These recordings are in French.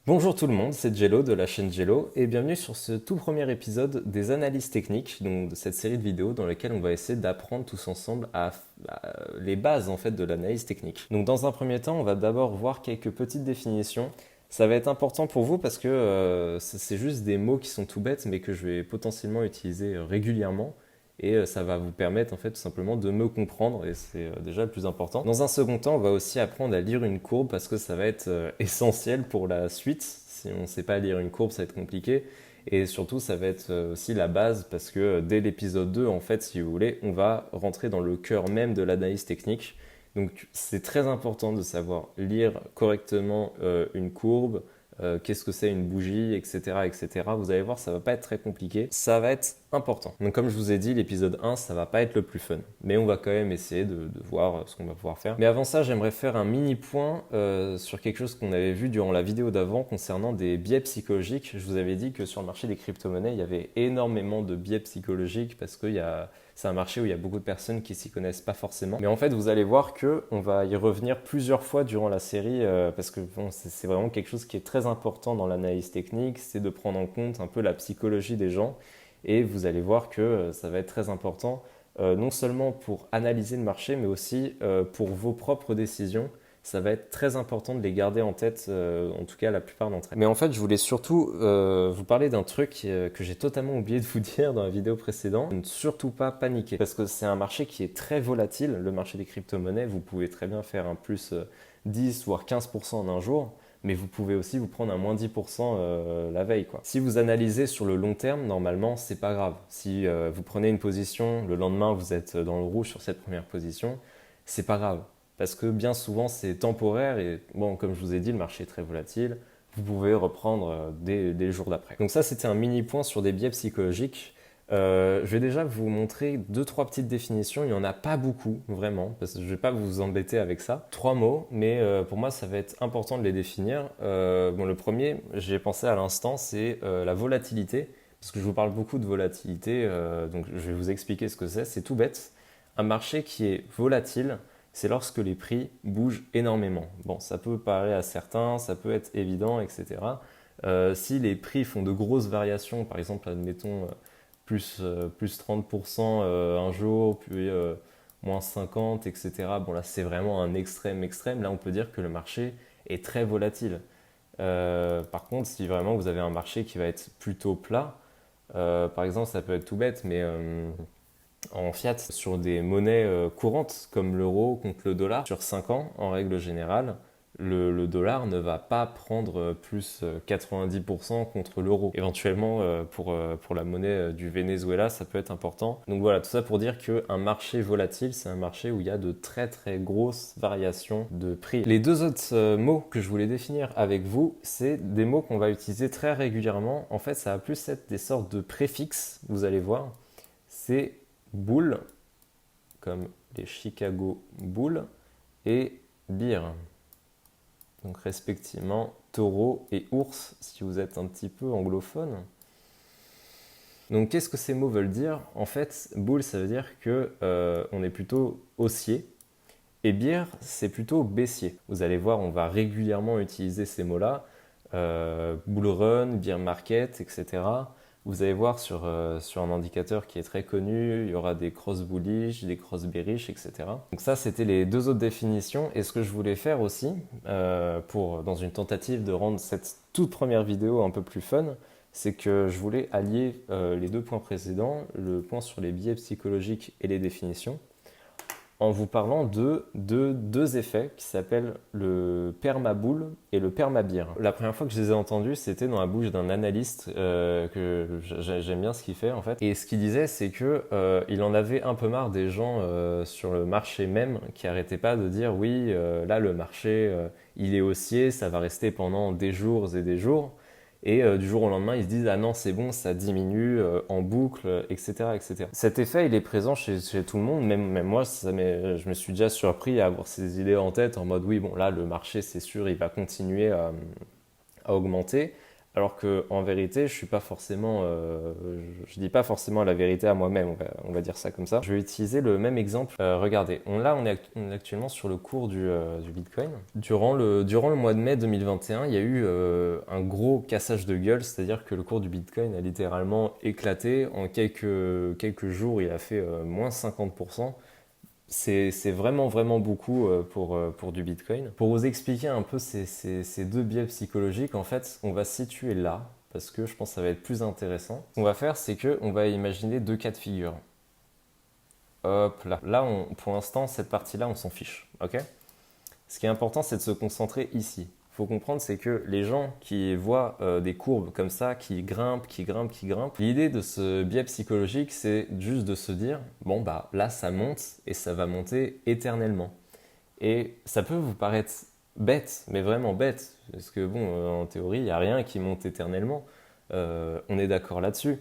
Bonjour tout le monde, c'est Jello de la chaîne Jello et bienvenue sur ce tout premier épisode des analyses techniques, donc de cette série de vidéos dans lesquelles on va essayer d'apprendre tous ensemble les bases en fait de l'analyse technique. Donc dans un premier temps, on va d'abord voir quelques petites définitions. Ça va être important pour vous parce que c'est juste des mots qui sont tout bêtes mais que je vais potentiellement utiliser régulièrement et ça va vous permettre en fait tout simplement de me comprendre et c'est déjà le plus important. Dans un second temps, on va aussi apprendre à lire une courbe parce que ça va être essentiel pour la suite. Si on ne sait pas lire une courbe, ça va être compliqué. Et surtout, ça va être aussi la base parce que dès l'épisode 2, en fait, si vous voulez, on va rentrer dans le cœur même de l'analyse technique. Donc c'est très important de savoir lire correctement une courbe, qu'est-ce que c'est une bougie, etc., etc. Vous allez voir, ça va pas être très compliqué. Ça va être important. Donc comme je vous ai dit, l'épisode 1, ça va pas être le plus fun. Mais on va quand même essayer de voir ce qu'on va pouvoir faire. Mais avant ça, j'aimerais faire un mini point sur quelque chose qu'on avait vu durant la vidéo d'avant concernant des biais psychologiques. Je vous avais dit que sur le marché des crypto-monnaies, il y avait énormément de biais psychologiques parce c'est un marché où il y a beaucoup de personnes qui s'y connaissent pas forcément. Mais en fait, vous allez voir que on va y revenir plusieurs fois durant la série parce que bon, c'est vraiment quelque chose qui est très important dans l'analyse technique, c'est de prendre en compte un peu la psychologie des gens. Et vous allez voir que ça va être très important, non seulement pour analyser le marché, mais aussi pour vos propres décisions. Ça va être très important de les garder en tête, en tout cas la plupart d'entre elles. Mais en fait, je voulais surtout vous parler d'un truc que j'ai totalement oublié de vous dire dans la vidéo précédente. Ne surtout pas paniquer, parce que c'est un marché qui est très volatile, le marché des crypto-monnaies. Vous pouvez très bien faire un plus 10 voire 15% en un jour, mais vous pouvez aussi vous prendre un moins 10% la veille, quoi. Si vous analysez sur le long terme, normalement, c'est pas grave. Si vous prenez une position, le lendemain, vous êtes dans le rouge sur cette première position, c'est pas grave. Parce que bien souvent, c'est temporaire et, bon, comme je vous ai dit, le marché est très volatile. Vous pouvez reprendre dès les jours d'après. Donc ça, c'était un mini point sur des biais psychologiques. Je vais déjà vous montrer deux, trois petites définitions. Il n'y en a pas beaucoup, vraiment, parce que je ne vais pas vous embêter avec ça. Trois mots, mais pour moi, ça va être important de les définir. Bon, le premier, j'ai pensé à l'instant, c'est la volatilité, parce que je vous parle beaucoup de volatilité, donc je vais vous expliquer ce que c'est. C'est tout bête. Un marché qui est volatile, c'est lorsque les prix bougent énormément. Bon, ça peut parler à certains, ça peut être évident, etc. Si les prix font de grosses variations, par exemple, admettons plus 30% un jour, puis moins 50, etc. Bon, là, c'est vraiment un extrême extrême. Là, on peut dire que le marché est très volatile. Par contre, si vraiment vous avez un marché qui va être plutôt plat, par exemple, ça peut être tout bête, mais en fiat, sur des monnaies courantes comme l'euro contre le dollar, sur 5 ans, en règle générale, le dollar ne va pas prendre plus 90% contre l'euro. Éventuellement, pour la monnaie du Venezuela, ça peut être important. Donc voilà, tout ça pour dire qu'un marché volatile, c'est un marché où il y a de très très grosses variations de prix. Les deux autres mots que je voulais définir avec vous, c'est des mots qu'on va utiliser très régulièrement. En fait, ça va plus être des sortes de préfixes, vous allez voir. C'est Bull, comme les Chicago Bulls, et Bear, donc respectivement taureau et ours si vous êtes un petit peu anglophone. Donc qu'est-ce que ces mots veulent dire? En fait, Bull, ça veut dire que on est plutôt haussier, et Bear, c'est plutôt baissier. Vous allez voir, on va régulièrement utiliser ces mots-là, bull run, bear market, etc. Vous allez voir sur un indicateur qui est très connu, il y aura des cross bullish, des cross bearish, etc. Donc ça, c'était les deux autres définitions. Et ce que je voulais faire aussi, dans une tentative de rendre cette toute première vidéo un peu plus fun, c'est que je voulais allier les deux points précédents, le point sur les biais psychologiques et les définitions, en vous parlant de deux effets qui s'appellent le permabull et le permabear. La première fois que je les ai entendus, c'était dans la bouche d'un analyste que j'aime bien ce qu'il fait en fait. Et ce qu'il disait, c'est que il en avait un peu marre des gens sur le marché même qui arrêtaient pas de dire oui, là le marché il est haussier, ça va rester pendant des jours et des jours. Et du jour au lendemain, ils se disent ah non, c'est bon, ça diminue en boucle, etc., etc. Cet effet, il est présent chez tout le monde, même moi, je me suis déjà surpris à avoir ces idées en tête en mode oui, bon, là, le marché, c'est sûr, il va continuer à augmenter. Alors que en vérité, je dis pas forcément la vérité à moi-même, on va dire ça comme ça. Je vais utiliser le même exemple. Regardez, on est actuellement sur le cours du Bitcoin. Durant le mois de mai 2021, il y a eu un gros cassage de gueule, c'est-à-dire que le cours du Bitcoin a littéralement éclaté. En quelques jours, il a fait moins 50%. C'est vraiment, vraiment beaucoup pour du Bitcoin. Pour vous expliquer un peu ces deux biais psychologiques, en fait, on va se situer là, parce que je pense que ça va être plus intéressant. Ce qu'on va faire, c'est qu'on va imaginer deux cas de figure. Hop là. Là, pour l'instant, cette partie-là, on s'en fiche. Ok? Ce qui est important, c'est de se concentrer ici. Il faut comprendre, c'est que les gens qui voient des courbes comme ça, qui grimpent, l'idée de ce biais psychologique, c'est juste de se dire, bon, bah là, ça monte et ça va monter éternellement. Et ça peut vous paraître bête, mais vraiment bête, parce que bon, en théorie, il n'y a rien qui monte éternellement. On est d'accord là-dessus.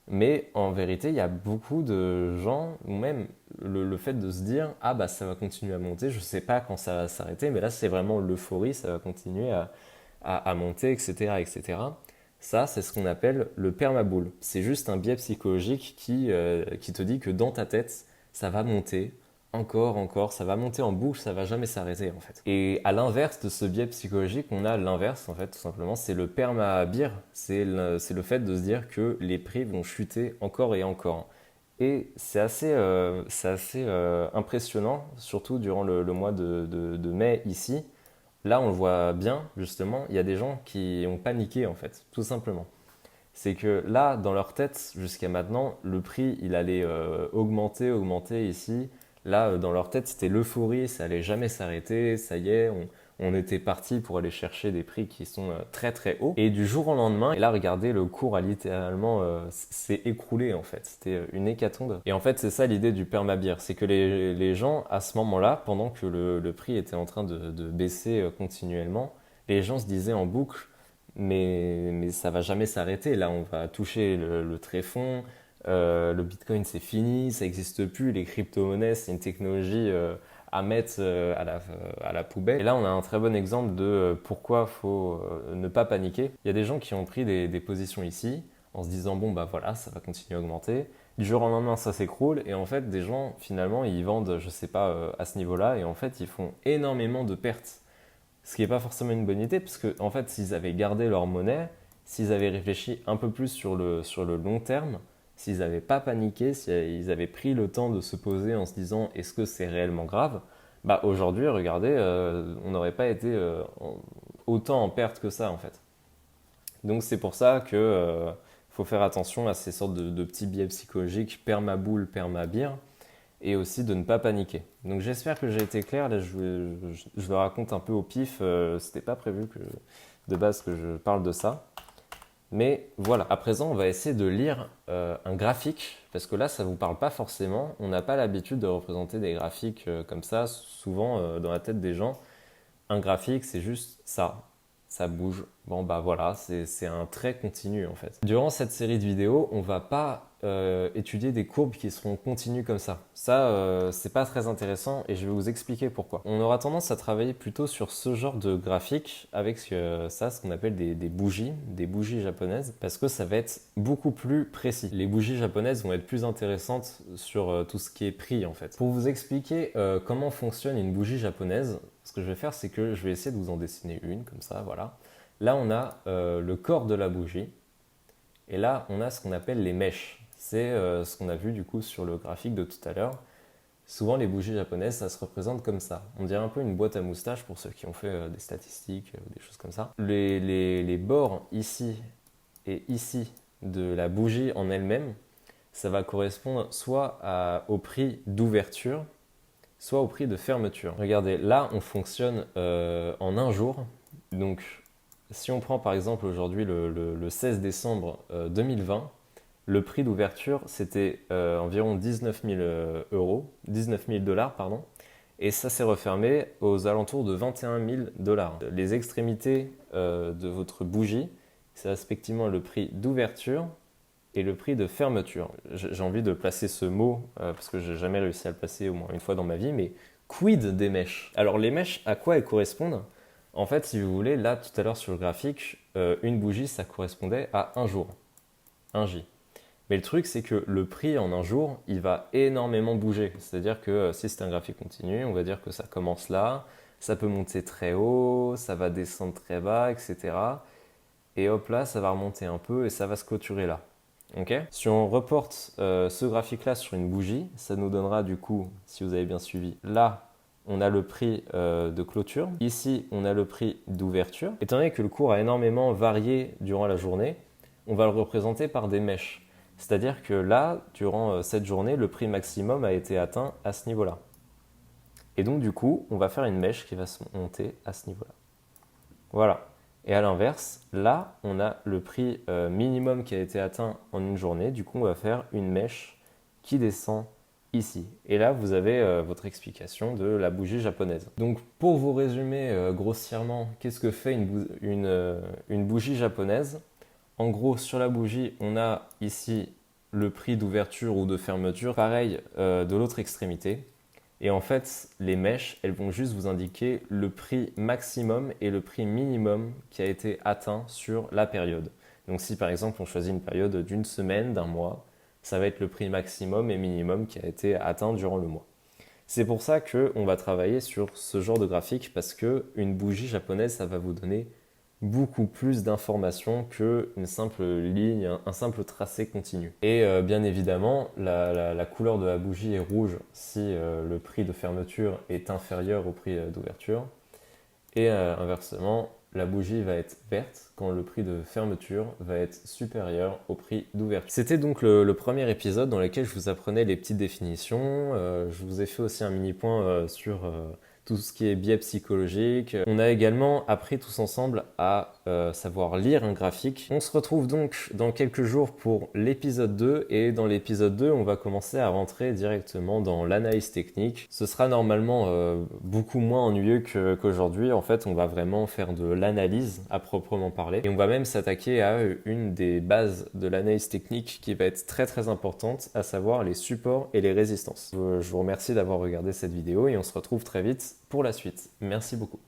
Mais en vérité, il y a beaucoup de gens, ou même le fait de se dire, ah bah ça va continuer à monter, je ne sais pas quand ça va s'arrêter, mais là c'est vraiment l'euphorie, ça va continuer à monter, etc., etc. Ça, c'est ce qu'on appelle le permabull. C'est juste un biais psychologique qui te dit que dans ta tête, ça va monter, encore, ça va monter en boucle, ça va jamais s'arrêter en fait. Et à l'inverse de ce biais psychologique, on a l'inverse en fait, tout simplement, c'est le perma-bear, c'est le fait de se dire que les prix vont chuter encore et encore. Et c'est assez impressionnant, surtout durant le mois de mai ici. Là, on le voit bien, justement, il y a des gens qui ont paniqué en fait, tout simplement. C'est que là, dans leur tête, jusqu'à maintenant, le prix, il allait augmenter ici. Là, dans leur tête, c'était l'euphorie, ça allait jamais s'arrêter, ça y est, on était parti pour aller chercher des prix qui sont très très hauts. Et du jour au lendemain, et là, regardez, le cours a littéralement s'est écroulé en fait. C'était une hécatombe. Et en fait, c'est ça l'idée du permabear, c'est que les gens, à ce moment-là, pendant que le prix était en train de baisser continuellement, les gens se disaient en boucle, mais ça va jamais s'arrêter. Là, on va toucher le tréfonds. Le Bitcoin, c'est fini, ça n'existe plus. Les crypto-monnaies, c'est une technologie à mettre à la poubelle. Et là, on a un très bon exemple de pourquoi il faut ne pas paniquer. Il y a des gens qui ont pris des positions ici en se disant, bon, bah voilà, ça va continuer à augmenter. Du jour au lendemain, ça s'écroule. Et en fait, des gens, finalement, ils vendent, je sais pas, à ce niveau-là. Et en fait, ils font énormément de pertes. Ce qui n'est pas forcément une bonne idée, parce que en fait, s'ils avaient gardé leur monnaie, s'ils avaient réfléchi un peu plus sur le long terme, s'ils n'avaient pas paniqué, s'ils avaient pris le temps de se poser en se disant est-ce que c'est réellement grave, bah aujourd'hui, regardez, on n'aurait pas été autant en perte que ça en fait. Donc c'est pour ça que faut faire attention à ces sortes de petits biais psychologiques, permabull, permabir, et aussi de ne pas paniquer. Donc j'espère que j'ai été clair. Là, je le raconte un peu au pif. C'était pas prévu de base que je parle de ça. Mais voilà, à présent, on va essayer de lire un graphique, parce que là, ça ne vous parle pas forcément. On n'a pas l'habitude de représenter des graphiques comme ça, souvent dans la tête des gens. Un graphique, c'est juste ça bouge. Bon, bah voilà, c'est un trait continu en fait. Durant cette série de vidéos, on va pas étudier des courbes qui seront continues comme ça. Ça, c'est pas très intéressant et je vais vous expliquer pourquoi. On aura tendance à travailler plutôt sur ce genre de graphique avec ce qu'on appelle des bougies japonaises, parce que ça va être beaucoup plus précis. Les bougies japonaises vont être plus intéressantes sur tout ce qui est prix en fait. Pour vous expliquer comment fonctionne une bougie japonaise, ce que je vais faire, c'est que je vais essayer de vous en dessiner une, comme ça, voilà. Là, on a le corps de la bougie. Et là, on a ce qu'on appelle les mèches. C'est ce qu'on a vu du coup sur le graphique de tout à l'heure. Souvent, les bougies japonaises, ça se représente comme ça. On dirait un peu une boîte à moustaches pour ceux qui ont fait des statistiques ou des choses comme ça. Les bords ici et ici de la bougie en elle-même, ça va correspondre soit au prix d'ouverture, soit au prix de fermeture. Regardez, là, on fonctionne en un jour. Donc, si on prend par exemple aujourd'hui le 16 décembre 2020, le prix d'ouverture, c'était environ 19 000 euros, 19 000 dollars, pardon. Et ça s'est refermé aux alentours de 21 000 dollars. Les extrémités de votre bougie, c'est respectivement le prix d'ouverture et le prix de fermeture. J'ai envie de placer ce mot, parce que j'ai jamais réussi à le placer au moins une fois dans ma vie, mais quid des mèches? Alors les mèches, à quoi elles correspondent? En fait, si vous voulez, là, tout à l'heure sur le graphique, une bougie, ça correspondait à un jour, un J. Mais le truc, c'est que le prix en un jour, il va énormément bouger. C'est-à-dire que si c'est un graphique continu, on va dire que ça commence là, ça peut monter très haut, ça va descendre très bas, etc. Et hop là, ça va remonter un peu et ça va se clôturer là. Ok. Si on reporte ce graphique-là sur une bougie, ça nous donnera du coup, si vous avez bien suivi, là, on a le prix de clôture. Ici, on a le prix d'ouverture. Étant donné que le cours a énormément varié durant la journée, on va le représenter par des mèches. C'est-à-dire que là, durant cette journée, le prix maximum a été atteint à ce niveau-là. Et donc, du coup, on va faire une mèche qui va se monter à ce niveau-là. Voilà. Et à l'inverse, là, on a le prix minimum qui a été atteint en une journée. Du coup, on va faire une mèche qui descend ici. Et là, vous avez votre explication de la bougie japonaise. Donc, pour vous résumer grossièrement, qu'est-ce que fait une bougie japonaise? En gros, sur la bougie, on a ici le prix d'ouverture ou de fermeture, pareil de l'autre extrémité. Et en fait, les mèches, elles vont juste vous indiquer le prix maximum et le prix minimum qui a été atteint sur la période. Donc si par exemple on choisit une période d'une semaine, d'un mois, ça va être le prix maximum et minimum qui a été atteint durant le mois. C'est pour ça qu'on va travailler sur ce genre de graphique parce qu'une bougie japonaise, ça va vous donner beaucoup plus d'informations qu'une simple ligne, un simple tracé continu. Et bien évidemment, la couleur de la bougie est rouge si le prix de fermeture est inférieur au prix d'ouverture. Et inversement, la bougie va être verte quand le prix de fermeture va être supérieur au prix d'ouverture. C'était donc le premier épisode dans lequel je vous apprenais les petites définitions. Je vous ai fait aussi un mini point sur tout ce qui est biais psychologique. On a également appris tous ensemble à savoir lire un graphique. On se retrouve donc dans quelques jours pour l'épisode 2 et dans l'épisode 2, on va commencer à rentrer directement dans l'analyse technique. Ce sera normalement beaucoup moins ennuyeux qu'aujourd'hui. En fait, on va vraiment faire de l'analyse à proprement parler et on va même s'attaquer à une des bases de l'analyse technique qui va être très très importante, à savoir les supports et les résistances. Je vous remercie d'avoir regardé cette vidéo et on se retrouve très vite pour la suite. Merci beaucoup.